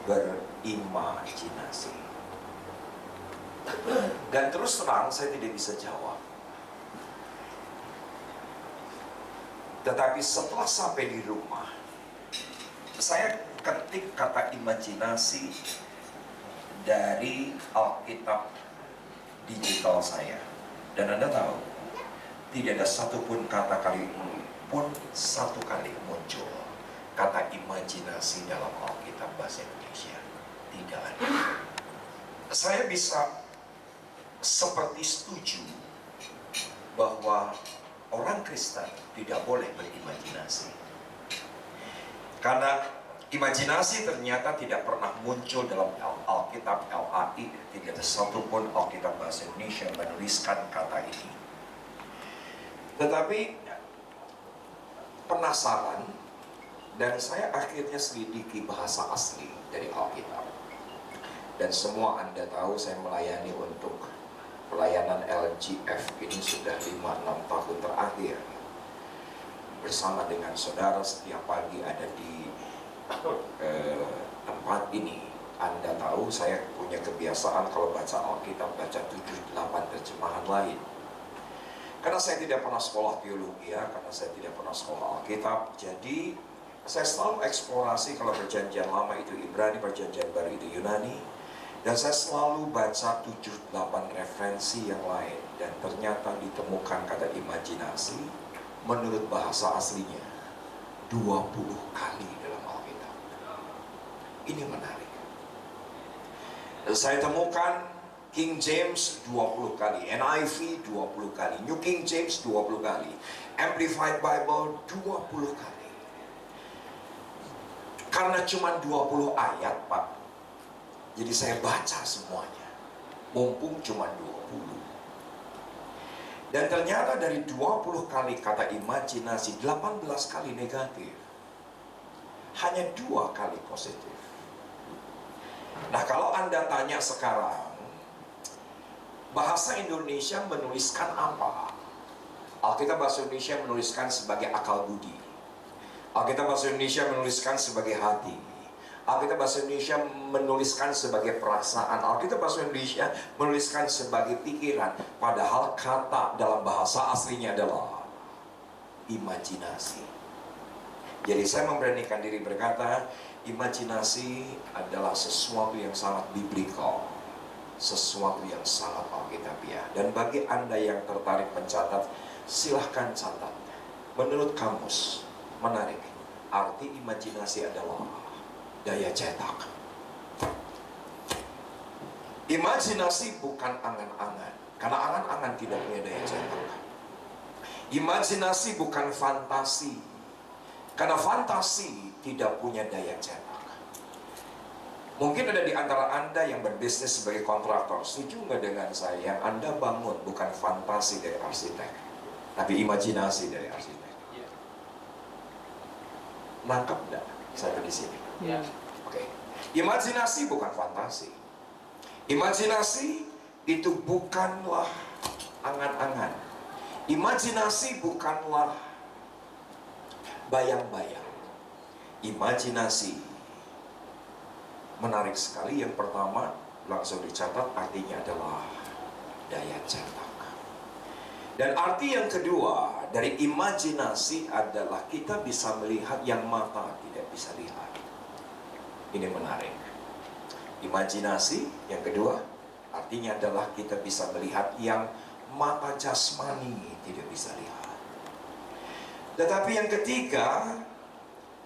berimajinasi. Dan terus terang saya tidak bisa jawab. Tetapi setelah sampai di rumah, saya ketik kata imajinasi dari Alkitab digital saya. Dan Anda tahu, tidak ada satupun kata kali pun satu kali muncul kata imajinasi dalam Alkitab bahasa Indonesia. Tidak ada. Saya bisa seperti setuju bahwa orang Kristen tidak boleh berimajinasi, karena imajinasi ternyata tidak pernah muncul dalam Alkitab LAI. Tidak ada satupun Alkitab bahasa Indonesia menuliskan kata ini. Tetapi penasaran, dan saya akhirnya selidiki bahasa asli dari Alkitab. Dan semua Anda tahu saya melayani untuk pelayanan LGF ini sudah 5-6 tahun terakhir. Bersama dengan saudara setiap pagi ada di tempat ini. Anda tahu saya punya kebiasaan kalau baca Alkitab baca 7-8 terjemahan lain. Karena saya tidak pernah sekolah teologi ya, karena saya tidak pernah sekolah Alkitab, jadi saya selalu eksplorasi. Kalau perjanjian lama itu Ibrani, perjanjian baru itu Yunani, dan saya selalu baca 7-8 referensi yang lain. Dan ternyata ditemukan kata imajinasi menurut bahasa aslinya 20 kali dalam Alkitab. Ini menarik. Saya temukan King James 20 kali, NIV 20 kali, New King James 20 kali, Amplified Bible 20 kali. Karena cuma 20 ayat, Pak, jadi saya baca semuanya, mumpung cuma 20. Dan ternyata dari 20 kali kata imajinasi, 18 kali negatif, hanya 2 kali positif. Nah, kalau Anda tanya sekarang, bahasa Indonesia menuliskan apa? Alkitab bahasa Indonesia menuliskan sebagai akal budi. Alkitab bahasa Indonesia menuliskan sebagai hati. Alkitab bahasa Indonesia menuliskan sebagai perasaan. Alkitab bahasa Indonesia menuliskan sebagai pikiran. Padahal kata dalam bahasa aslinya adalah imajinasi. Jadi saya memberanikan diri berkata, imajinasi adalah sesuatu yang sangat biblical, sesuatu yang sangat alkitabiah. Dan bagi Anda yang tertarik mencatat, silahkan catat. Menurut kamus, menarik, arti imajinasi adalah daya cetak. Imajinasi bukan angan-angan, karena angan-angan tidak punya daya cetak. Imajinasi bukan fantasi, karena fantasi tidak punya daya cetak. Mungkin ada di antara Anda yang berbisnis sebagai kontraktor, setuju nggak dengan saya? Yang Anda bangun bukan fantasi dari arsitek, tapi imajinasi dari arsitek. Nangkep nggak saya di sini? Oke. Imajinasi bukan fantasi. Imajinasi itu bukanlah angan-angan. Imajinasi bukanlah bayang-bayang. Imajinasi menarik sekali. Yang pertama, langsung dicatat, artinya adalah daya cetak. Dan arti yang kedua dari imajinasi adalah kita bisa melihat yang mata tidak bisa lihat. Ini menarik. Imajinasi yang kedua artinya adalah kita bisa melihat yang mata jasmani tidak bisa lihat. Tetapi yang ketiga,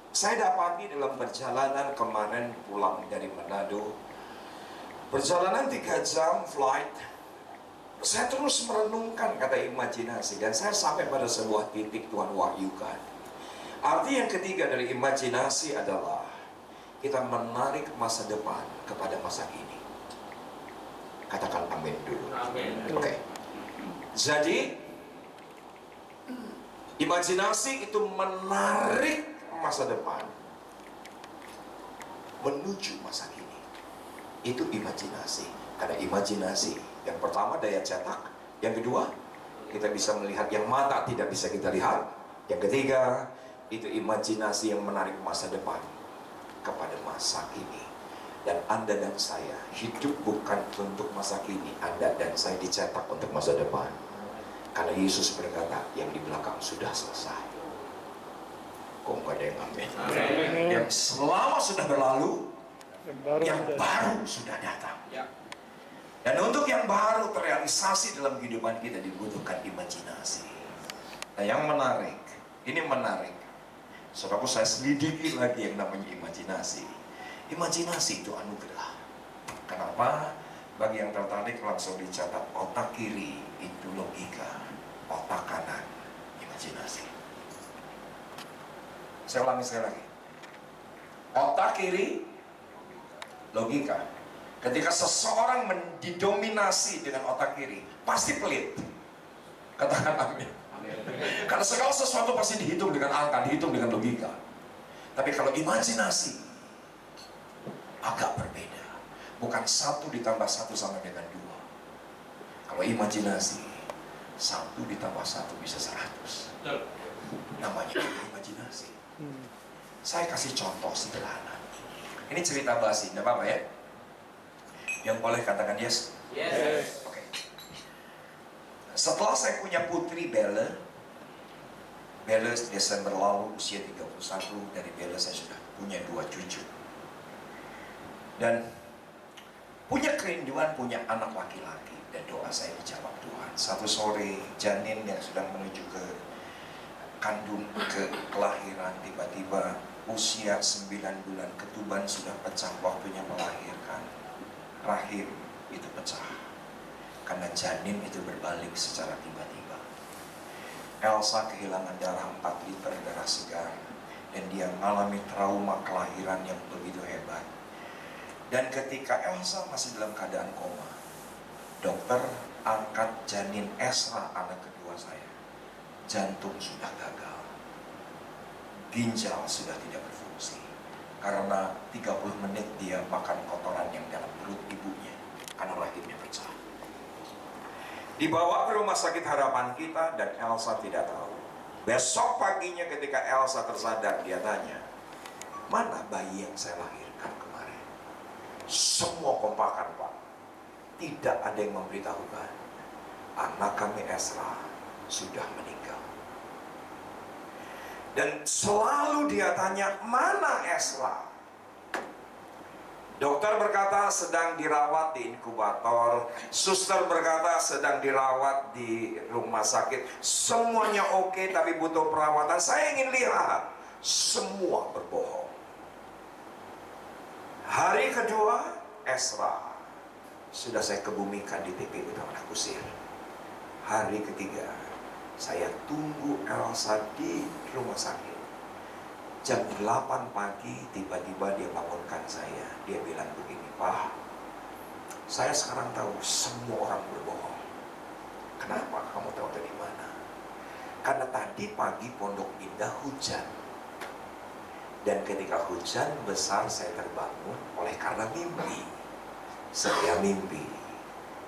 saya dapati dalam perjalanan kemarin pulang dari Manado, perjalanan 3 jam flight, saya terus merenungkan kata imajinasi, dan saya sampai pada sebuah titik Tuhan wahyukan. Arti yang ketiga dari imajinasi adalah kita menarik masa depan kepada masa kini. Katakan amin dulu. Amin. Oke. Jadi imajinasi itu menarik masa depan menuju masa kini. Itu imajinasi. Karena imajinasi, yang pertama daya cetak, yang kedua kita bisa melihat yang mata tidak bisa kita lihat, yang ketiga itu imajinasi yang menarik masa depan kepada masa kini. Dan Anda dan saya hidup bukan untuk masa kini. Anda dan saya dicetak untuk masa depan. Karena Yesus berkata, yang di belakang sudah selesai. Kok nggak ada yang amin? Yang selama sudah berlalu, yang baru sudah datang. Dan untuk yang baru terrealisasi dalam kehidupan kita dibutuhkan imajinasi. Nah yang menarik, ini menarik. Saudaraku, saya selidiki lagi yang namanya imajinasi. Imajinasi itu anugerah. Kenapa? Bagi yang tertarik langsung dicatat, otak kiri itu logika, otak kanan imajinasi. Saya ulangi sekali lagi. Otak kiri logika. Ketika seseorang didominasi dengan otak kiri, pasti pelit. Katakan amin. Karena segala sesuatu pasti dihitung dengan angka, dihitung dengan logika. Tapi kalau imajinasi agak berbeda. Bukan 1 ditambah 1 sama dengan 2. Kalau imajinasi 1 ditambah 1 bisa 100. Namanya imajinasi. Saya kasih contoh sederhana. Ini cerita basi, tidak apa-apa ya? Yang boleh katakan yes? Yes. Oke. Setelah saya punya putri Bella Desember lalu usia 31, dari Bella saya sudah punya 2 cucu. Dan punya kerinduan punya anak laki-laki, dan doa saya dijawab Tuhan. Satu sore janin yang sudah menuju ke kelahiran, tiba-tiba usia 9 bulan ketuban sudah pecah, waktunya melahirkan. Rahim itu pecah karena janin itu berbalik secara tiba-tiba. Elsa kehilangan darah 4 liter darah segar, dan dia mengalami trauma kelahiran yang begitu hebat. Dan ketika Elsa masih dalam keadaan koma, dokter angkat janin Esra, anak kedua saya. Jantung sudah gagal, ginjal sudah tidak berfungsi, karena 30 menit dia makan kotoran yang dalam perut ibunya, karena rahimnya pecah. Dibawa ke rumah sakit Harapan Kita, dan Elsa tidak tahu. Besok paginya ketika Elsa tersadar, dia tanya, mana bayi yang saya lahirkan kemarin? Semua kompakan, Pak. Tidak ada yang memberitahukan, anak kami Esra sudah meninggal. Dan selalu dia tanya, mana Esra? Dokter berkata sedang dirawat di inkubator, suster berkata sedang dirawat di rumah sakit. Semuanya oke, tapi butuh perawatan. Saya ingin lihat, semua berbohong. Hari kedua, Esra sudah saya kebumikan di TPU Taman Kusir. Hari ketiga, saya tunggu Elsa di rumah sakit. Jam 8 pagi tiba-tiba dia bangunkan saya. Dia bilang begini, Pak, saya sekarang tahu semua orang berbohong. Kenapa? Kamu tahu dari mana? Karena tadi pagi Pondok Indah hujan. Dan ketika hujan besar saya terbangun oleh karena mimpi. Saya mimpi,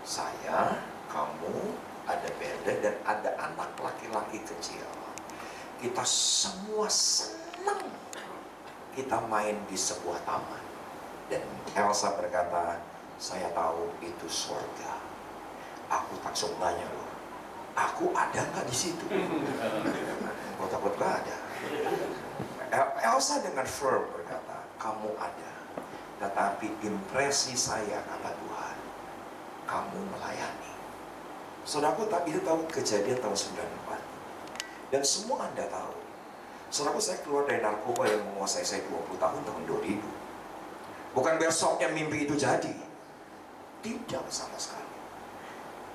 saya, kamu, ada Bella, dan ada anak laki-laki kecil. Kita semua senang kita main di sebuah taman. Dan Elsa berkata, saya tahu itu surga. Aku langsung tanya, loh, aku ada nggak di situ? Kau takut nggak ada? Elsa dengan firm berkata, kamu ada. Tetapi impresi saya, kata Tuhan, kamu melayani. Saudaraku, tapi itu tahun kejadian tahun 94. Dan semua Anda tahu, saudaraku, saya keluar dari narkoba yang menguasai saya 20 tahun, tahun 2000. Bukan besoknya mimpi itu jadi. Tidak sama sekali.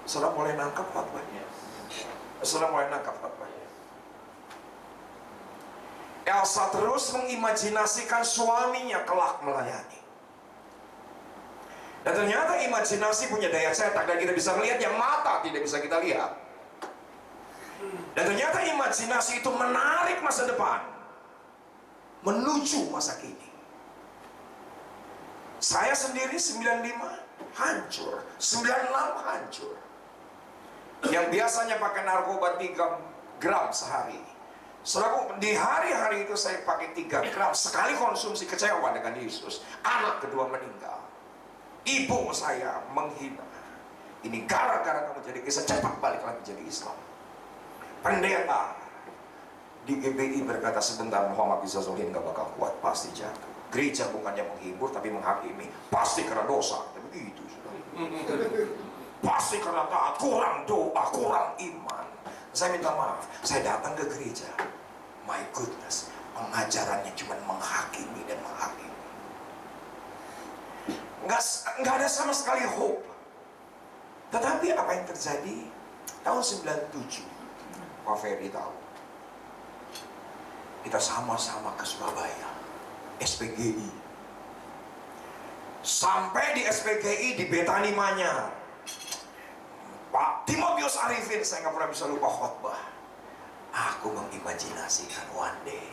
Saudara mulai nangkap fatwanya. Saudara mulai nangkap fatwanya. Elsa terus mengimajinasikan suaminya kelak melayani. Dan ternyata imajinasi punya daya cetak, dan kita bisa melihat yang mata tidak bisa kita lihat. Dan ternyata imajinasi itu menarik masa depan menuju masa kini. Saya sendiri 95 hancur, 96 hancur. Yang biasanya pakai narkoba 3 gram sehari, Saudaraku, di hari-hari itu saya pakai 3 gram. Sekali konsumsi, kecewa dengan Yesus. Anak kedua meninggal. Ibu saya menghina. Ini gara-gara kamu jadi Kristen, cepat balik lagi jadi Islam. Pendeta di GBI berkata, sebentar Muhammad bisa Solihin gak bakal kuat, pasti jatuh. Gereja bukannya menghibur tapi menghakimi. Pasti karena dosa. Begitu sudah. Pasti karena taat, kurang doa, kurang iman. Saya minta maaf, saya datang ke gereja. My goodness, pengajarannya cuma menghakimi dan menghakimi. Nggak ada sama sekali hope. Tetapi apa yang terjadi tahun 97, Pak Ferry tahu, kita sama-sama ke Surabaya, SPGI. Sampai di SPGI di Betani Manyar, Pak Timotius Arifin, saya nggak pernah bisa lupa khotbah. Aku mengimajinasikan one day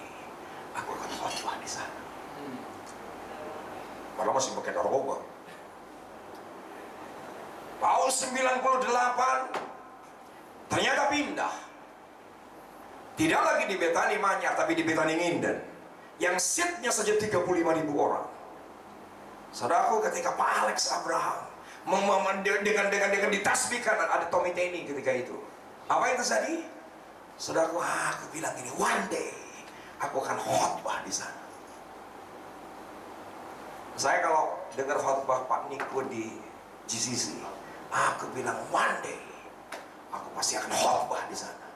aku akan khotbah di sana. Malah masih pakai narkoba. Tahun 98 ternyata pindah. Tidak lagi di Betani Manyar, tapi di Betani Nginden, yang seatnya saja 35.000 orang. Saudaraku, ketika Pak Alex Abraham dengan ditasbihkan, ada Tommy Teni ketika itu. Apa yang terjadi? Saudaraku, aku bilang ini, one day aku akan khotbah di sana. Saya kalau dengar khotbah Pak Niko di GCC, aku bilang one day aku pasti akan khotbah di sana.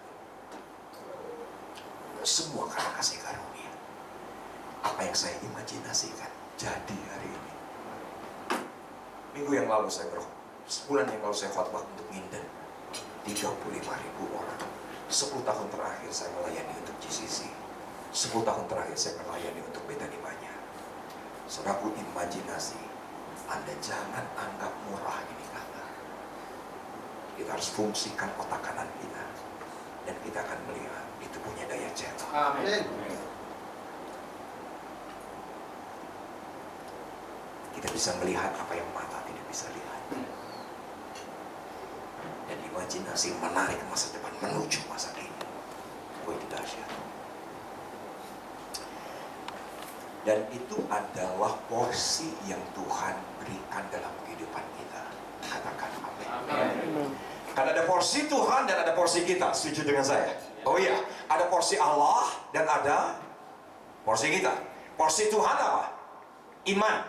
Semua karena kasih karunia. Apa yang saya imajinasikan jadi hari ini. Minggu yang lalu sebulan yang lalu saya khotbah untuk Nginden, 35.000 orang. 10 tahun terakhir saya melayani untuk GCC. 10 tahun terakhir saya melayani untuk Betani Manyar. Saudaraku, imajinasi Anda jangan anggap murah ini kata. Kita harus fungsikan otak kanan kita, dan kita akan melihat itu punya daya cetak. Amin. Kita bisa melihat apa yang mata tidak bisa lihat. Dan imajinasi menarik masa depan menuju masa kini. Itu dahsyat. Dan itu adalah porsi yang Tuhan berikan dalam kehidupan kita. Katakan amin. Karena ada porsi Tuhan dan ada porsi kita. Setuju dengan saya? Oh iya, ada porsi Allah dan ada porsi kita. Porsi Tuhan apa? Iman.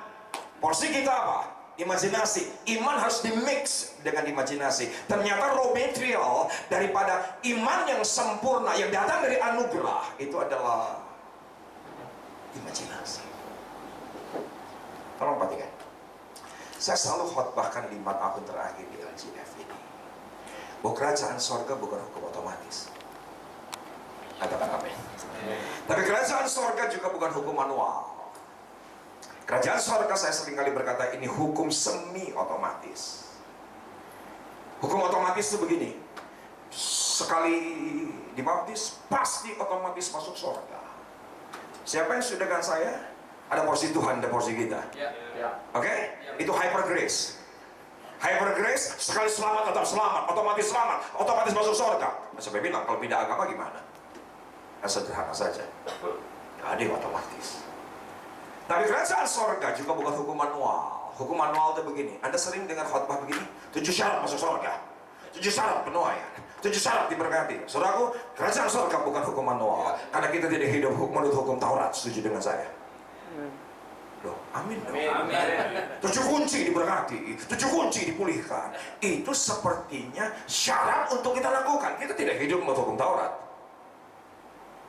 Porsi kita apa? Imajinasi. Iman harus dimix dengan imajinasi. Ternyata raw material daripada iman yang sempurna, yang datang dari anugerah, itu adalah imajinasi. Tolong perhatikan. Saya selalu khotbahkan 5 tahun terakhir di LGF ini, bahwa kerajaan sorga bukan hukum otomatis. Katakan amin. Tapi kerajaan sorga juga bukan hukum manual. Kerajaan sorga, saya seringkali berkata, ini hukum semi otomatis. Hukum otomatis itu begini, sekali dibaptis pasti otomatis masuk sorga. Siapa yang sudah dengan saya? Ada porsi Tuhan, ada porsi kita. Oke? Itu hyper grace. Hyper grace, sekali selamat tetap selamat, otomatis masuk sorga. Sampai bilang, kalau pindah agama gimana? Sederhana saja, gak ada yang otomatis. Tapi kerajaan sorga juga bukan hukum manual. Hukum manual itu begini, Anda sering dengar khotbah begini, 7 syarat masuk sorga, 7 syarat penuaian, 7 syarat diberkati. Saudaraku, kerajaan sorga bukan hukum manual. Karena kita tidak hidup menurut hukum Taurat. Setuju dengan saya? Loh, amin dong. 7 kunci diberkati, 7 kunci dipulihkan. Itu sepertinya syarat untuk kita lakukan. Kita tidak hidup menurut hukum Taurat.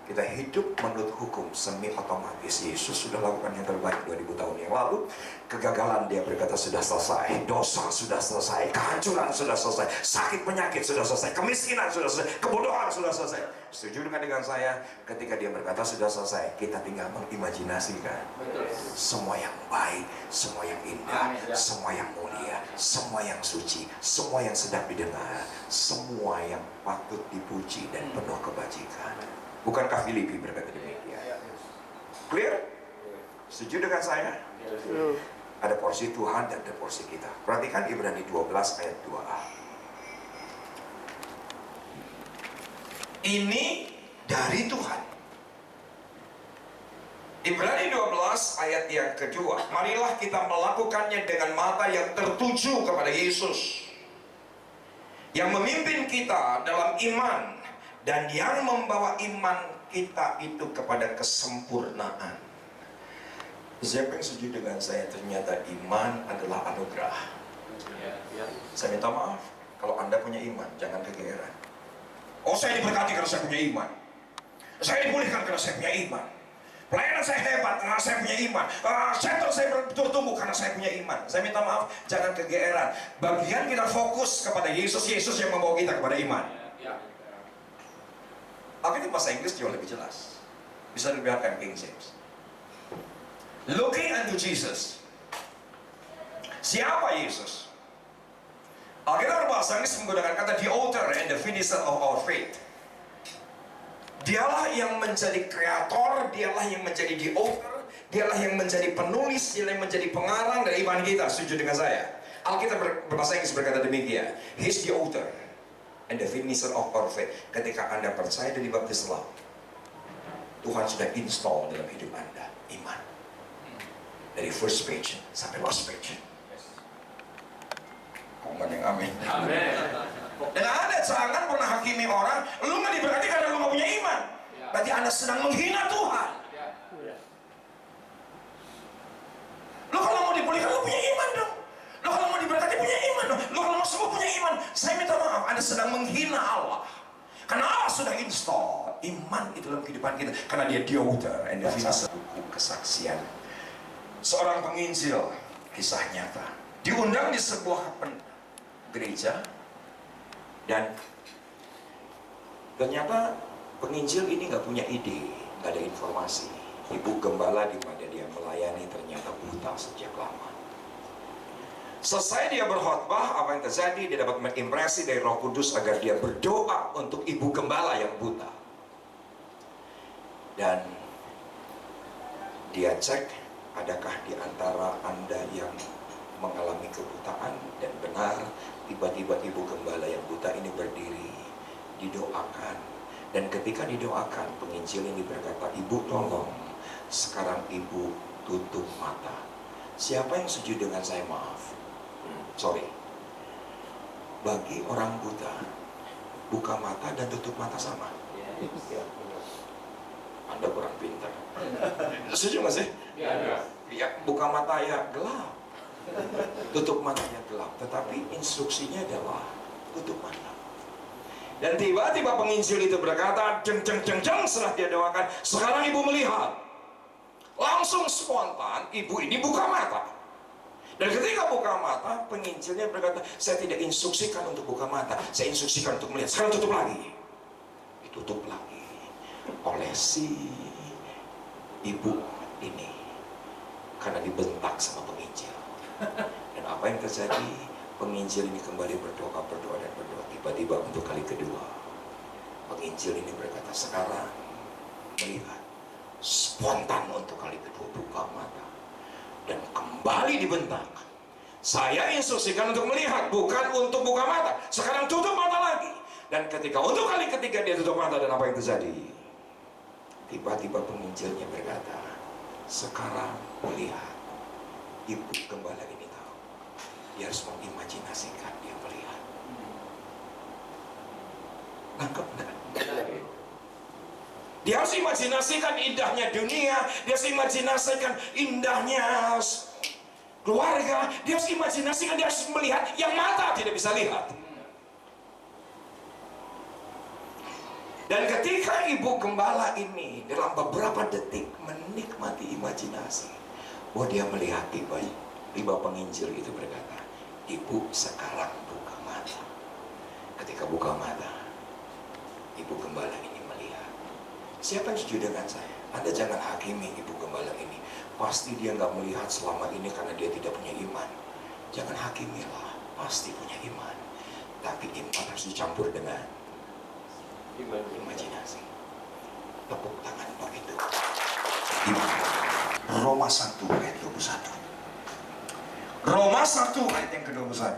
Kita hidup menurut hukum semi otomatis. Yesus sudah lakukan yang terbaik 2000 tahun yang lalu. Kegagalan dia berkata sudah selesai, dosa sudah selesai, kehancuran sudah selesai, sakit penyakit sudah selesai, kemiskinan sudah selesai, kebodohan sudah selesai. Setuju dengan saya? Ketika dia berkata sudah selesai, kita tinggal mengimajinasikan semua yang baik, semua yang indah, semua yang mulia, semua yang suci, semua yang sedap didengar, semua yang patut dipuji dan penuh kebajikan. Bukankah Filipi berkata demikian? Clear? Setuju dengan saya? Ada porsi Tuhan dan ada porsi kita. Perhatikan Ibrani 12 ayat 2a. Ini dari Tuhan. Ibrani 12 ayat yang kedua, marilah kita melakukannya dengan mata yang tertuju kepada Yesus, yang memimpin kita dalam iman dan yang membawa iman kita itu kepada kesempurnaan. Siapa yang setuju dengan saya? Ternyata iman adalah anugerah. Saya minta maaf kalau Anda punya iman, jangan kegeeran. Oh, saya diberkati karena saya punya iman. Saya dipulihkan karena saya punya iman. Pelayanan saya hebat karena saya punya iman. Center saya bertumbuh karena saya punya iman. Saya minta maaf, jangan kegeeran. Bagian kita fokus kepada Yesus, Yesus yang membawa kita kepada iman. Alkitab bahasa Inggris jauh lebih jelas. Bisa dibiarkan King James. Looking unto Jesus. Siapa Yesus? Alkitab bahasa Inggris menggunakan kata the author and the finisher of our faith. Dialah yang menjadi kreator, dialah yang menjadi the author, dialah yang menjadi penulis, dialah yang menjadi pengarang dari iman kita. Setuju dengan saya? Alkitab berbahasa Inggris berkata demikian. He's the author and the finisher of our faith. Ketika Anda percaya dan dibaptis Islam, Tuhan sudah install dalam hidup Anda iman. Dari first page sampai last page. Komen yang amin. Amin. Dan Anda jangan pernah hakimi orang, lu nggak diberkati karena lu nggak punya iman. Berarti Anda sedang menghina Tuhan. Lu kalau mau dipulihkan, lu punya iman dong. Lu kalau mau diberkati, punya iman dong. Lu kalau mau sembuh, punya iman. Saya minta maaf, Anda sedang menghina Allah. Karena Allah sudah install iman itu dalam kehidupan kita. Karena dia the author and the finisher. Buku kesaksian seorang penginjil, kisah nyata, diundang di sebuah gereja. Dan ternyata penginjil ini nggak punya ide, nggak ada informasi. Ibu gembala di mana dia melayani ternyata buta sejak lama. Selesai dia berkhotbah, apa yang terjadi? Dia dapat mengimpresi dari Roh Kudus agar dia berdoa untuk ibu gembala yang buta. Dan dia cek, adakah di antara Anda yang mengalami kebutaan? Dan benar, tiba-tiba ibu gembala yang buta ini berdiri, didoakan. Dan ketika didoakan, penginjil ini berkata, ibu tolong, sekarang ibu tutup mata. Siapa yang setuju dengan saya? Maaf, sorry. Bagi orang buta, buka mata dan tutup mata sama. Anda kurang pintar. Setuju nggak sih? Ya, buka mata ya gelap, tutup matanya gelap, tetapi instruksinya adalah tutup mata. Dan tiba-tiba penginjil itu berkata, jeng setelah dia doakan, sekarang ibu melihat. Langsung spontan ibu ini buka mata. Dan ketika buka mata, penginjilnya berkata, saya tidak instruksikan untuk buka mata, saya instruksikan untuk melihat. Sekarang tutup lagi. Ditutup lagi oleh si ibu ini karena dibentak sama penginjil. Dan apa yang terjadi? Penginjil ini kembali berdoa. Tiba-tiba untuk kali kedua, penginjil ini berkata, sekarang melihat. Spontan untuk kali kedua buka mata dan kembali dibentak. Saya instruksikan untuk melihat, bukan untuk buka mata. Sekarang tutup mata lagi. Dan ketika untuk kali ketiga dia tutup mata, dan apa yang terjadi? Tiba-tiba penginjilnya berkata, sekarang melihat. Ibu gembala ini tahu, dia harus mengimajinasikan dia melihat. Nangkep enggak? Dia harus imajinasikan indahnya dunia, dia harus imajinasikan indahnya keluarga, dia harus imajinasikan, dia harus melihat yang mata tidak bisa lihat. Dan ketika ibu gembala ini dalam beberapa detik menikmati imajinasi, bahwa dia melihat tiba penginjil itu berkata, ibu sekarang buka mata. Ketika buka mata, ibu gembala ini melihat. Siapa yang setuju dengan saya? Anda jangan hakimi ibu gembala ini. Pasti dia nggak melihat selama ini karena dia tidak punya iman. Jangan hakimilah, pasti punya iman. Tapi iman harus dicampur dengan imajinasi. Tepuk tangan untuk itu. Iman. Roma 1 ayat 21. Roma 1 ayat yang ke-21.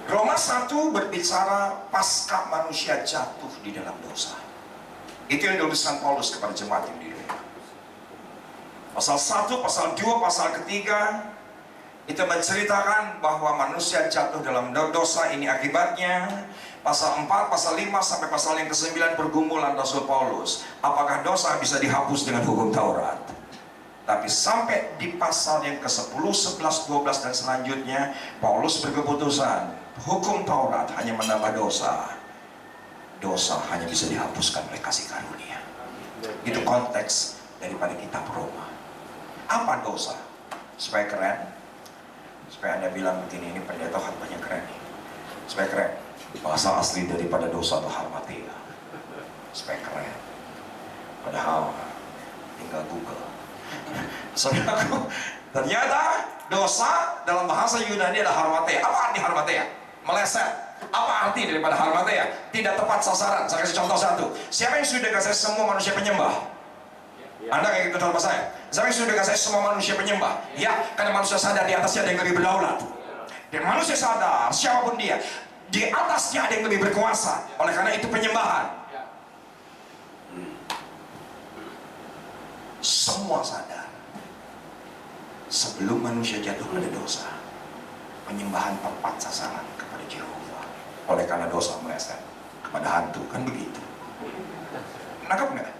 Roma 1 berbicara pasca manusia jatuh di dalam dosa. Itu yang dituliskan Paulus kepada jemaat yang di Roma. Pasal 1, pasal 2, pasal ketiga itu menceritakan bahwa manusia jatuh dalam dosa, ini akibatnya. Pasal 4, pasal 5 sampai pasal yang ke-9 pergumulan Rasul Paulus. Apakah dosa bisa dihapus dengan hukum Taurat? Tapi sampai di pasal yang ke-10, 11, 12 dan selanjutnya, Paulus berkeputusan hukum Taurat hanya menambah dosa. Dosa hanya bisa dihapuskan oleh kasih karunia. Itu konteks daripada kitab Roma. Apa dosa? Supaya keren, supaya Anda bilang begini, ini pendeta khotbahnya keren nih. Supaya keren, bahasa asli daripada dosa atau harmatia. Supaya keren. Padahal tinggal Google. Saudaraku, ternyata dosa dalam bahasa Yunani adalah harmatia. Apa arti harmatia? Meleset. Apa arti daripada harmatia? Tidak tepat sasaran. Saya kasih contoh satu. Siapa yang sudah kasih semua manusia penyembah? Anda kayak gitu dalam saya. Siapa yang sudah kasih semua manusia penyembah? Ya, karena manusia sadar di atasnya ada yang lebih berdaulat. Dan manusia sadar, siapapun dia, di atasnya ada yang lebih berkuasa. Oleh karena itu penyembahan. Semua sadar sebelum manusia jatuh pada dosa, penyembahan tepat sasaran kepada Jehovah. Oleh karena dosa meleset kepada hantu, kan begitu. Nangkap nggak?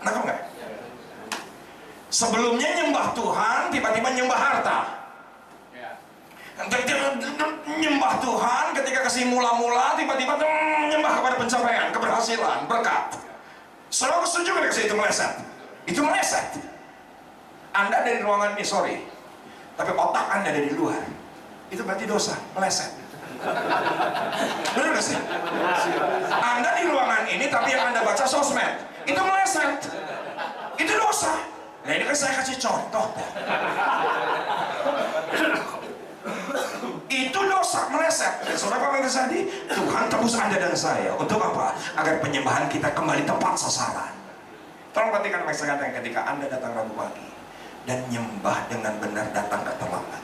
Nangkap nggak? Sebelumnya nyembah Tuhan, tiba-tiba nyembah harta. Nyembah Tuhan ketika kasih mula-mula, tiba-tiba nyembah kepada pencapaian, keberhasilan, berkat. Saudara setuju nggak kasih itu meleset? Itu meleset. Anda dari ruangan ini, sorry, tapi otak Anda dari luar. Itu berarti dosa, meleset. Benar gak sih? Anda di ruangan ini, tapi yang Anda baca sosmed, itu meleset. Itu dosa. Nah ini kan saya kasih contoh. Itu dosa, meleset. Dan saudara apa yang terjadi? Tuhan tebus Anda dan saya. Untuk apa? Agar penyembahan kita kembali tepat sasaran. Tolong perhatikan apa yang saya katakan, ketika Anda datang Rabu pagi dan nyembah dengan benar, datang gak terlambat.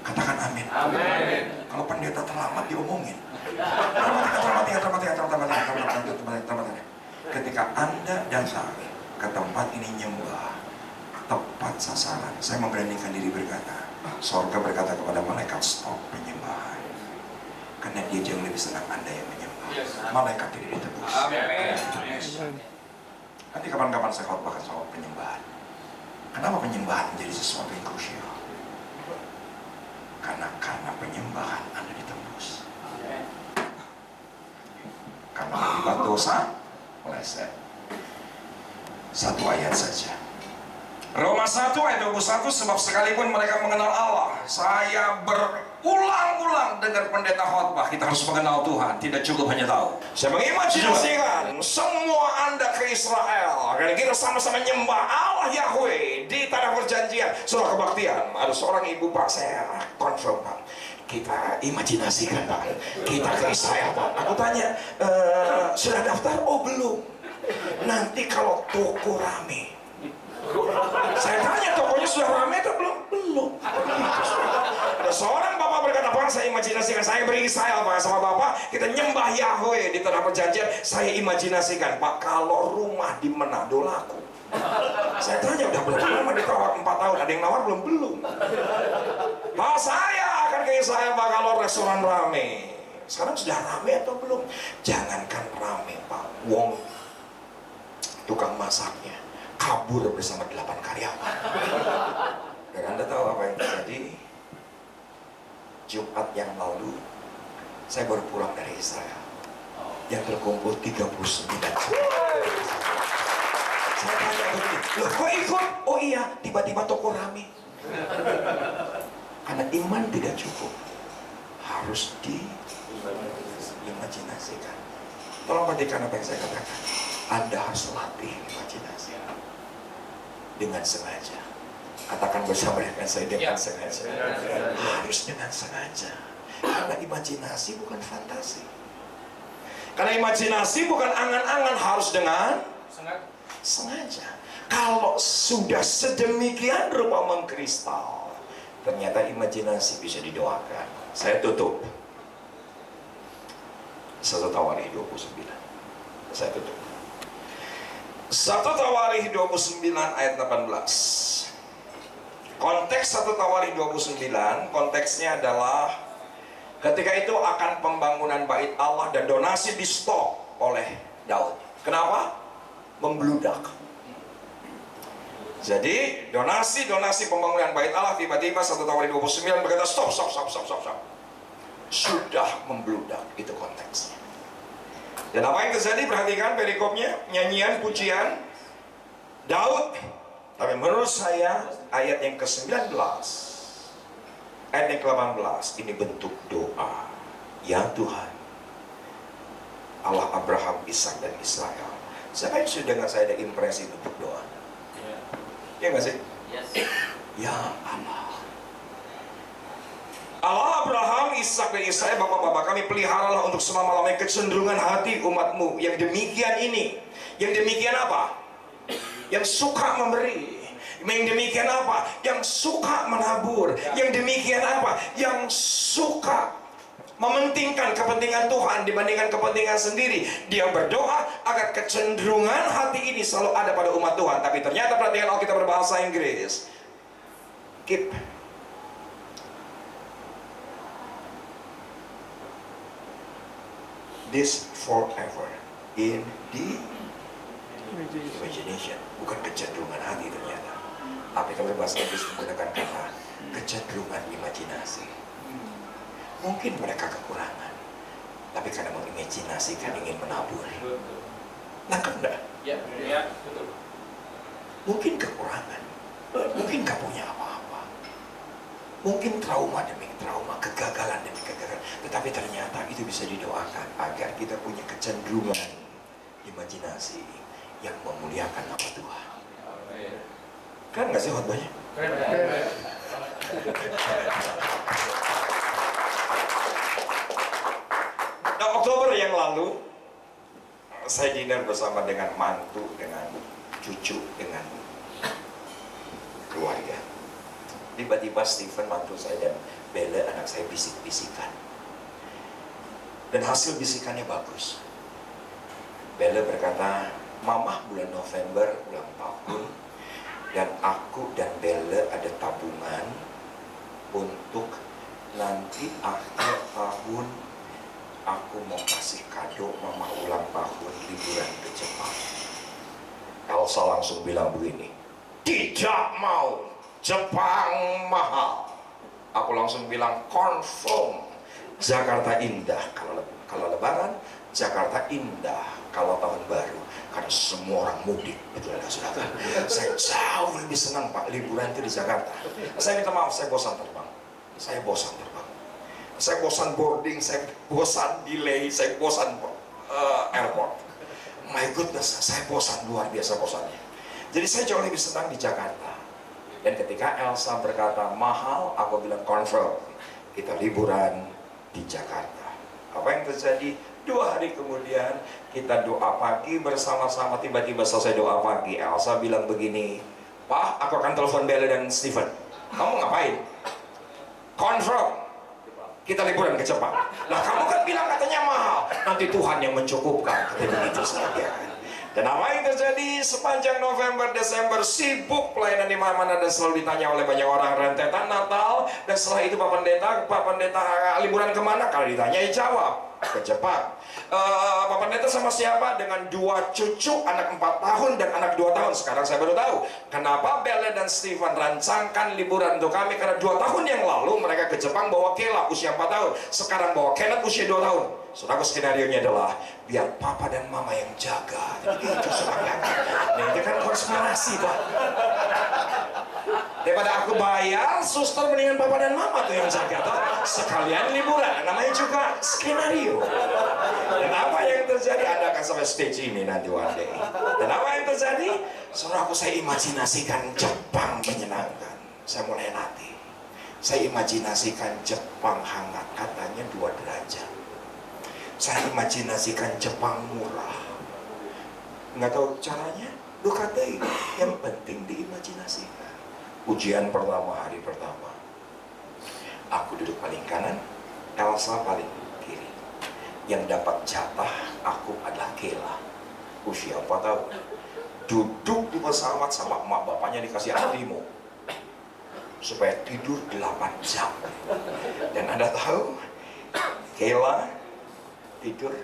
Katakan amin. Amin. Kalau pendeta terlambat diomongin. Terlambat. Ketika Anda datang ke tempat ini nyembah tepat sasaran, saya memberanikan diri berkata, sorga berkata kepada malaikat, stop penyembahan. Karena dia jauh lebih senang Anda yang menyembah. Malaikat tidak ditebus. Nanti kapan-kapan saya khotbahkan soal penyembahan. Kenapa penyembahan menjadi sesuatu yang krusial? Karena penyembahan Anda ditebus. Karena akibat dosa meleset. Satu ayat saja. Roma 1 ayat 21, sebab sekalipun mereka mengenal Allah. Saya berulang-ulang dengar pendeta khotbah, kita harus mengenal Tuhan, tidak cukup hanya tahu. Saya mengimajinasikan semua Anda ke Israel, karena kita sama-sama nyembah Allah Yahweh di tanah perjanjian. Surah kebaktian, ada seorang ibu, Pak, saya confirm, Pak, kita imajinasikan, Pak, kita ke Israel, Pak. Aku tanya, sudah daftar? Oh belum. Nanti kalau toko rame, saya tanya, tokonya sudah ramai atau belum? Belum. Ada seorang bapak berkata, Pak, saya imajinasikan, saya beri Israel, Pak, sama bapak, kita nyembah Yahweh di tanah perjanjian. Saya imajinasikan, Pak, kalau rumah di Manado laku. Saya tanya, udah berapa lama ditawar? 4 tahun, ada yang nawar belum? Belum. Pak, saya akan ke Israel, Pak, kalau restoran rame. Sekarang sudah rame atau belum? Jangankan rame, Pak, wong tukang masaknya kabur bersama 8 karyawan. Dan Anda tahu apa yang terjadi? Jumat yang lalu saya baru pulang dari Israel, yang terkumpul 39 juta. Saya tanya begini, loh kok ikut? Oh iya, tiba-tiba toko rame. Karena iman tidak cukup, harus diimajinasikan. Tolong perhatikan apa yang saya katakan. Anda harus latih imajinasi dengan sengaja. Katakan bersama dengan saya, dengan sengaja. Harus dengan sengaja. Karena imajinasi bukan fantasi. Karena imajinasi bukan angan-angan, harus dengan sengaja. Kalau sudah sedemikian rupa mengkristal, Ternyata imajinasi bisa didoakan. Saya tutup 1 Tawarikh 29. Saya tutup 1 Tawarikh 29 ayat 18. Konteks 1 Tawarikh 29, konteksnya adalah ketika itu akan pembangunan bait Allah dan donasi di stop oleh Daud. Kenapa? Membludak. Jadi donasi pembangunan bait Allah, tiba-tiba 1 Tawarikh 29 berkata stop. Sudah membludak, itu konteksnya. Dan apa yang terjadi? Perhatikan perikopnya, nyanyian pujian Daud. Tapi menurut saya ayat yang ke-19, ayat yang ke-18 ini bentuk doa. Ya Tuhan, Allah Abraham, Ishak dan Israel. Siapa yang sudah dengar saya ada impresi bentuk doa? Ya nggak sih? Yes. Ya Allah, Allah Abraham, Ishak dan Israel, bapak-bapak kami, peliharalah untuk selama-lamanya kecenderungan hati umatmu yang demikian ini. Yang demikian apa? Yang suka memberi. Yang demikian apa? Yang suka menabur. Yang demikian apa? Yang suka mementingkan kepentingan Tuhan dibandingkan kepentingan sendiri. Dia berdoa agar kecenderungan hati ini selalu ada pada umat Tuhan. Tapi ternyata perhatikan Alkitab berbahasa Inggris. Keep this forever in the imagination. Bukan kecenderungan hati ternyata. Tapi kalau berbahasa Inggris menggunakan kata kecenderungan imajinasi. Mungkin mereka kekurangan, tapi karena mengimajinasikan ingin menabur. Nangkep enggak? Ya, betul. Mungkin kekurangan, mungkin gak punya apa-apa, mungkin trauma demi trauma, kegagalan demi kegagalan. Tetapi ternyata itu bisa didoakan agar kita punya kecenderungan imajinasi yang memuliakan nama Tuhan. Kan gak sih khotbahnya? Nah, Oktober yang lalu saya dinner bersama dengan mantu, dengan cucu, dengan keluarga. Tiba-tiba Stephen, mantu saya, dan Bella, anak saya, bisik-bisikan. Dan hasil bisikannya bagus. Bella berkata, Mama bulan November ulang tahun, dan aku dan Bella ada tabungan untuk nanti akhir tahun aku mau kasih kado Mama ulang tahun liburan ke Jepang. Elsa langsung bilang begini, tidak mau, Jepang mahal. Aku langsung bilang confirm, Jakarta indah kalau lebaran, Jakarta indah kalau tahun baru, karena semua orang mudik. Betul ada saudara. Saya jauh lebih senang Pak liburan itu di Jakarta. Saya minta maaf, saya bosan terbang. Saya bosan boarding, saya bosan delay, saya bosan airport. My goodness, saya bosan, luar biasa bosannya. Jadi saya jauh lebih senang di Jakarta. Dan ketika Elsa berkata mahal, aku bilang confirm, kita liburan di Jakarta. Apa yang terjadi? 2 hari kemudian kita doa pagi bersama-sama. Tiba-tiba selesai doa pagi, Elsa bilang begini, Pak, aku akan telepon Bella dan Stephen. Kamu ngapain? Confirm, kita liburan ke Jepang. Nah, kamu kan bilang katanya mahal, nanti Tuhan yang mencukupkan. Begitu saja. Dan apa yang terjadi sepanjang November, Desember, sibuk pelayanan di mana-mana dan selalu ditanya oleh banyak orang, rentetan Natal. Dan setelah itu Pak Pendeta liburan kemana? Kalau ditanya ya jawab, ke Jepang. Pak Pendeta sama siapa? Dengan 2 cucu, anak 4 tahun dan anak 2 tahun. Sekarang saya baru tahu kenapa Bella dan Stephen rancangkan liburan untuk kami, karena 2 tahun yang lalu mereka ke Jepang bawa Kela usia 4 tahun, sekarang bawa Kenneth usia 2 tahun. Saudara, skenarionya adalah biar papa dan mama yang jaga. Itu saudara. Nah, itu kan konspirasi Pak. Daripada aku bayar, suster mendingan papa dan mama tuh yang jaga toh. Sekalian liburan, namanya juga skenario. Dan apa yang terjadi? Anda akan sampai stage ini nanti one day. Dan apa yang terjadi? Saudara, saya imajinasikan Jepang menyenangkan. Saya mulai latih. Saya imajinasikan Jepang hangat, katanya 2 derajat. Saya imajinasikan Jepang murah. Nggak tahu caranya? Lu kata ini, yang penting diimajinasikan. Ujian pertama, hari pertama, Aku duduk paling kanan, Elsa paling kiri. Yang dapat jatah aku adalah Kela, usia 4 tahun. Duduk di pesawat sama emak bapaknya dikasih animo supaya tidur 8 jam. Dan Anda tahu, Kela tidur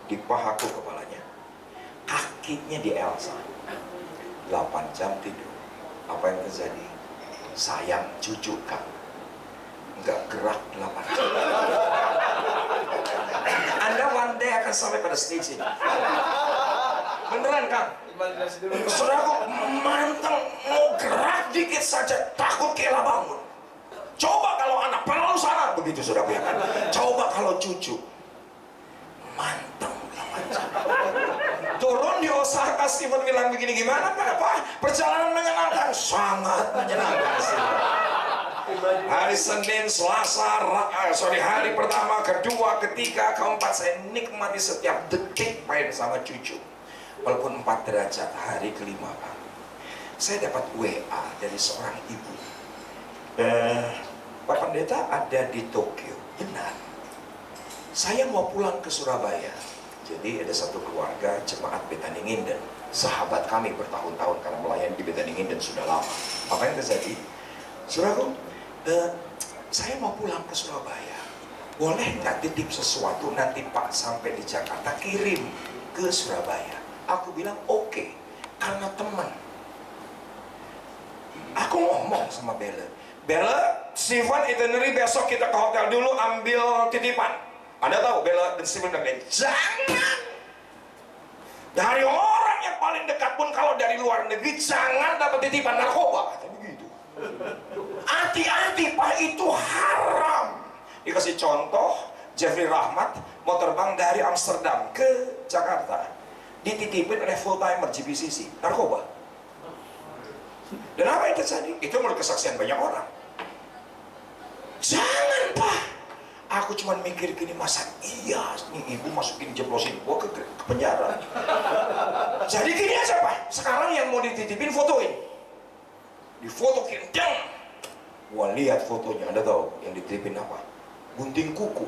di pahaku kepalanya, kakinya di Elsa. 8 jam tidur. Apa yang terjadi? Sayang cucu kan nggak gerak 8 jam. Anda one day akan sampai pada stage ini. Beneran Kang? Saudaraku, manteng mau gerak dikit saja takut Kela bangun. Coba kalau anak perlu sana begitu saudaraku ya kan. Coba kalau cucu manteng 8 jam. Turun di Osaka, Steven bilang begini, gimana Pak? Perjalanan menyenangkan? Sangat menyenangkan sih. Hari Senin, Selasa, hari pertama, kedua, ketiga, keempat, saya nikmati setiap detik main sama cucu. Walaupun 4 derajat, hari kelima Pak, saya dapat WA dari seorang ibu. Pak Pendeta ada di Tokyo. Benar. Saya mau pulang ke Surabaya. Jadi ada satu keluarga jemaat Bethany Nginden, sahabat kami bertahun-tahun karena melayani di Bethany Nginden sudah lama. Apa yang terjadi? Saudaraku, saya mau pulang ke Surabaya. Boleh nggak titip sesuatu nanti Pak sampai di Jakarta kirim ke Surabaya? Aku bilang oke, karena teman. Aku ngomong sama Bella, Steven itinerary besok kita ke hotel dulu ambil titipan. Anda tahu Bella dan Steven bilang, jangan. Dari orang yang paling dekat pun kalau dari luar negeri jangan dapat titipan narkoba. Kata begitu. Hati-hati Pak, itu haram. Dikasih contoh, Jeffrey Rahmat mau terbang dari Amsterdam ke Jakarta, dititipin oleh full timer GPCC narkoba. Dan apa yang terjadi? Itu menurut kesaksian banyak orang. Jangan Pak. Aku cuma mikir gini, masa iya nih ibu masukin jeplosin gua ke penjara. Jadi gini aja Pak, sekarang yang mau dititipin fotoin, difotokin, dang. Gua lihat fotonya, Anda tahu yang dititipin apa? Gunting kuku.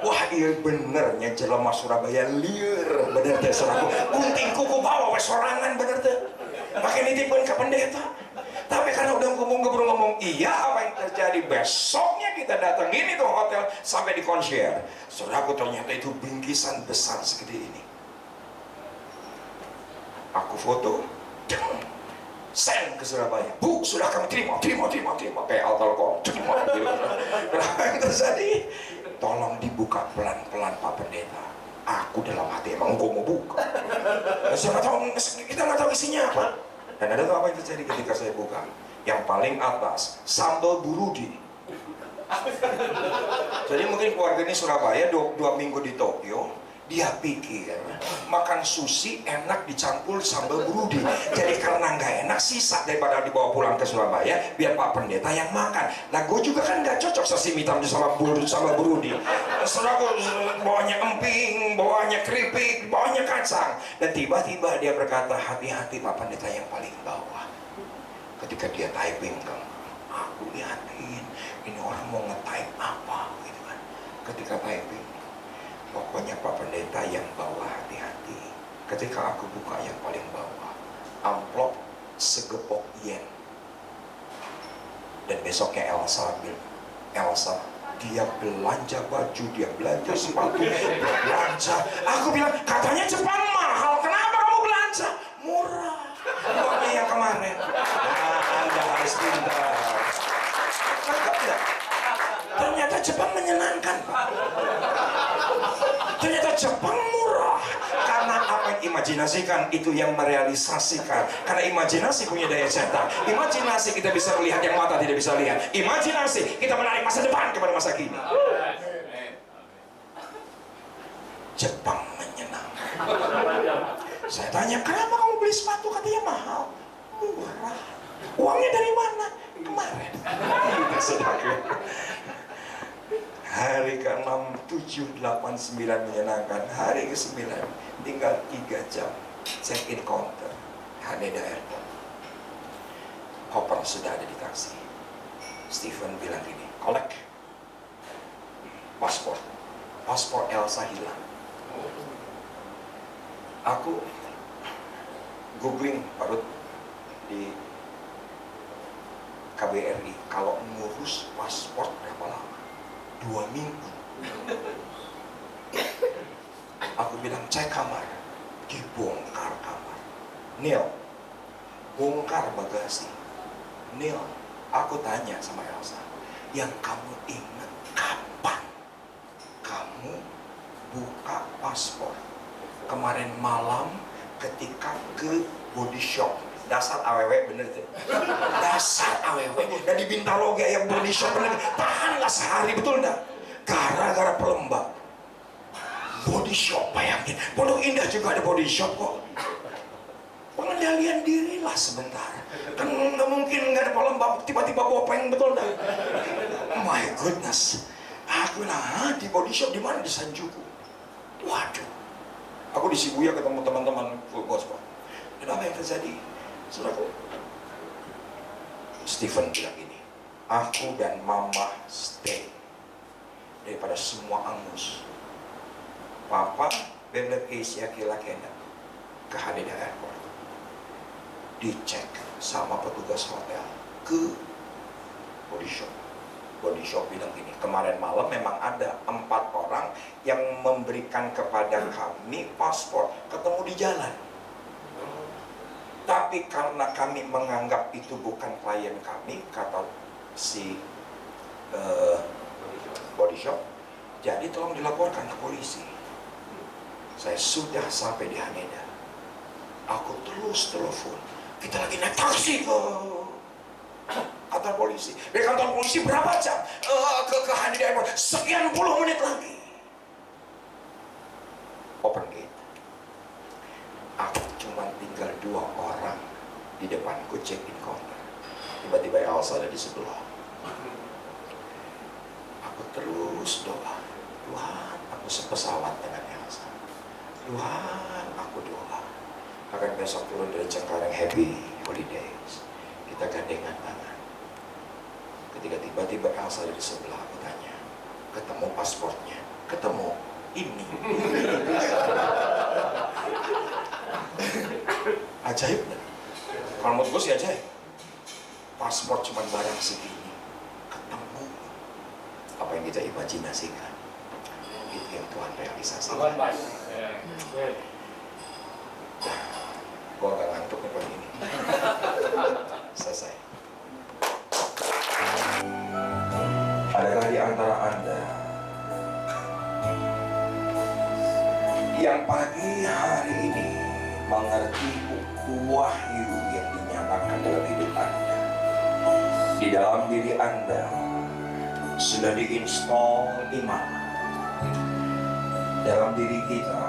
Wah iya benernya jelema Surabaya liar, bener teh seraku. Gunting kuku bawa sorangan bener teh. Pakai nitipin ke pendeta. Tapi karena udah ngomong iya, apa yang terjadi? Besoknya kita datengin itu hotel sampai di concierge. Saudaraku, ternyata itu bingkisan besar segede ini. Aku foto, send ke Surabaya. Bu, sudah kami terima. Kayak Altelkom, terima. Apa yang terjadi? Tolong dibuka pelan-pelan Pak Pendeta. Aku dalam hati emang gue mau buka. Kita nggak tahu isinya apa. Dan ada tahu apa yang terjadi ketika saya buka? Yang paling atas, sambal burudi. Jadi mungkin keluarga ini Surabaya 2 minggu di Tokyo, dia pikir makan sushi enak dicampur sambal burudi. Jadi karena nggak enak, sisa daripada dibawa pulang ke Surabaya, biar Pak Pendeta yang makan. Nah gue juga kan nggak cocok sashimi hitam sama burudi. Saudara bawanya emping, bawanya keripik, bawanya kacang. Dan tiba-tiba dia berkata, hati-hati Pak Pendeta yang paling bawah. Ketika dia typing kan, aku lihatin ini orang mau nge-type apa gitu kan. Ketika typing, pokoknya Pak Pendeta yang bawah hati-hati. Ketika aku buka yang paling bawah, amplop segepok yen. Dan besoknya Elsa bilang, dia belanja baju, dia belanja sepatu, dia belanja. Aku bilang, katanya Jepang mahal, kenapa kamu belanja? Murah, uangnya yang kemarin. Nah, Anda harus pintar. Ternyata Jepang menyenangkan Pak. Ternyata Jepang murah. Karena apa yang imajinasikan itu yang merealisasikan. Karena imajinasi punya daya cetak. Imajinasi kita bisa melihat yang mata tidak bisa lihat. Imajinasi kita menarik masa depan kepada masa kini. Jepang menyenangkan. Saya tanya, kenapa kamu beli sepatu? Katanya mahal. Murah. Uangnya dari mana? Kemarin. Hari ke-6, 7, 8, 9 menyenangkan. Hari ke-9 tinggal 3 jam check-in counter Haneda Airport. Koper sudah ada di taksi. Stephen bilang gini, kolek paspor Elsa hilang. Aku googling Pak Rut di KBRI, kalau ngurus paspor berapa lama? 2 minggu. Aku bilang cek kamar, dibongkar kamar. Neil, bongkar bagasi. Neil, aku tanya sama Elsa, yang kamu ingat kapan kamu buka paspor? Kemarin malam ketika ke body shop. Dasar AWW bener tuh. Dasar AWW. Dan di Bintaro kayak body shop bener. Tahanlah sehari, betul enggak? Gara-gara pelembab. Body shop, bayangin. Pondok Indah juga ada body shop kok. Pengendalian dirilah sebentar. Kan nggak mungkin nggak ada pelembab tiba-tiba bopeng, betul enggak? My goodness. Aku bilang, di body shop di mana? Di Sanjuku. Waduh. Aku di Shibuya ketemu teman-teman full gospel. Dan apa yang terjadi? Saudaraku, Stephen bilang gini, aku dan mama stay daripada semua angus. Papa bebek Asia kila kena ke Haneda Airport, dicek sama petugas hotel ke body shop. Body shop bilang gini, kemarin malam memang ada 4 orang yang memberikan kepada kami paspor, ketemu di jalan. Tapi karena kami menganggap itu bukan klien kami, kata si body shop, jadi tolong dilaporkan ke polisi. Saya sudah sampai di Haneda. Aku terus telepon. Kita lagi naik taksi ke kantor polisi. Dari kantor polisi berapa jam? Ke Haneda Airport. Sekian puluh menit lagi. Open gate. Aku cuma tinggal 2 orang di depanku check-in counter. Tiba-tiba Elsa ada di sebelah. Aku terus doa. Tuhan, aku sepesawat dengan Elsa. Tuhan, aku doa akan besok turun dari Cengkareng happy holidays. Kita gandengan tangan. Ketika tiba-tiba Elsa ada di sebelah, aku tanya, ketemu pasportnya? Ketemu. Ini. Ajaib kan? Kalau menurut gue sih ajaib. Paspor cuma barang segini, ketemu. Apa yang kita imajinasikan, itu yang Tuhan realisasikan. Gue agak ngantuk nih pagi ini. Selesai. Adakah di antara Anda yang pagi hari ini mengerti buku wahyu yang dinyatakan dalam hidup Anda? Di dalam diri Anda sudah diinstal iman. Dalam diri kita,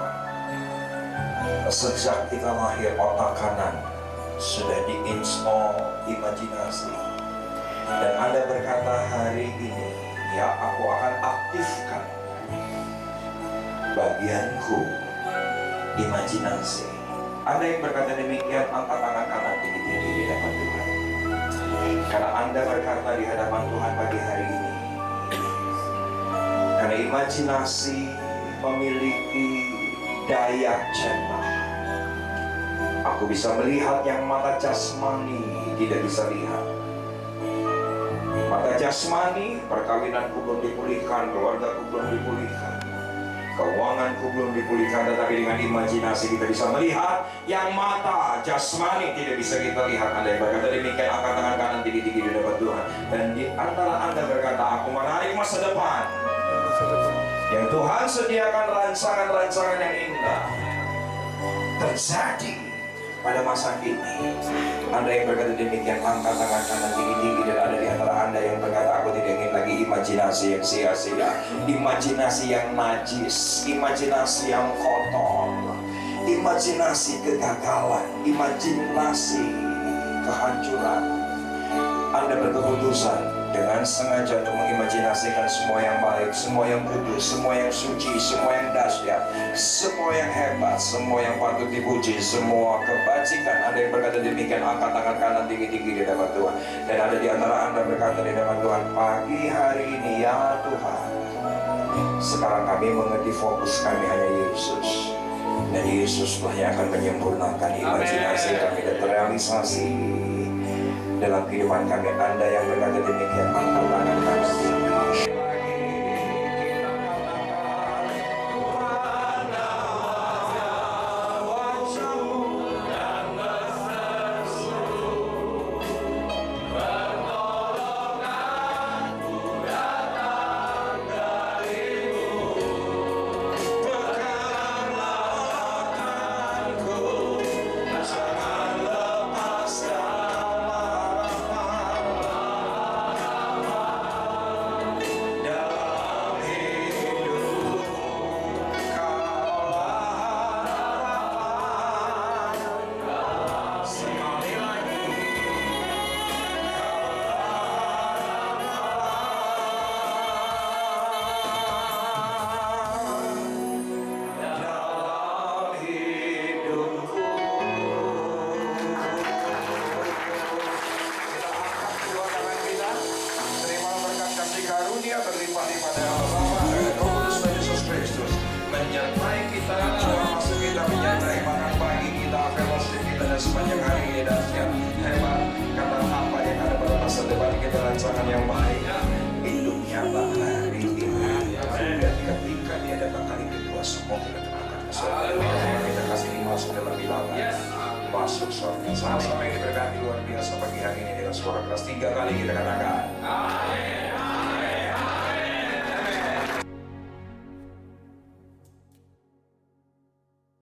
sejak kita lahir, otak kanan sudah diinstal imajinasi. Dan Anda berkata hari ini, ya aku akan aktifkan bagianku, imajinasi. Anda yang berkata demikian, angkat tangan kanan tinggi-tinggi di hadapan Tuhan. Karena Anda berkata di hadapan Tuhan pagi hari ini, karena imajinasi memiliki daya cepat. Aku bisa melihat yang mata jasmani tidak bisa lihat. Mata jasmani, perkawinanku belum dipulihkan, keluargaku belum dipulihkan, keuanganku belum dipulihkan, tetapi dengan imajinasi kita bisa melihat yang mata jasmani tidak bisa kita lihat. Anda yang berkata demikian, angkat tangan kanan tinggi-tinggi di hadapan Tuhan. Dan di antara Anda berkata, aku menarik masa depan yang Tuhan sediakan, rancangan-rancangan yang indah terjadi pada masa kini. Anda yang berkata demikian, angkat tangan kanan tinggi-tinggi. Dan ada di antara Anda yang berkata, aku tidak ingin lagi imajinasi yang sia-sia, imajinasi yang najis, imajinasi yang kotor, imajinasi kegagalan, imajinasi kehancuran. Anda berkeputusan dengan sengaja untuk mengimajinasikan semua yang baik, semua yang kudus, semua yang suci, semua yang dahsyat, semua yang hebat, semua yang patut dipuji, semua kebajikan. Ada yang berkata demikian, angkat tangan kanan tinggi-tinggi di hadapan Tuhan. Dan ada di antara Anda berkata di hadapan Tuhan, pagi hari ini ya Tuhan, sekarang kami mengerti fokus kami hanya Yesus. Dan Yesuslah yang akan menyempurnakan imajinasi kami dan terrealisasi dalam kehidupan kami. Anda yang berkata demikian, angkat tangan kanan tinggi. Karunia berlimpah-limpah dari Allah Bapa dan Roh Kudus dan Yesus Kristus menyertai kita, doa masuk kita, menyertai makan pagi kita, fellowship kita, dan sepanjang hari ini dahsyat hebat. Kata apa yang ada pada masa depan kita, rancangan yang baik, hidup nyata hari ini. Dan ketika Dia datang kali kedua, semua kita terangkat ke surga. Kita kasih ini masuk dalam bilangan, masuk surga. Sama-sama yang diberkati luar biasa pagi hari ini dengan suara keras 3 kali kita katakan. Amin.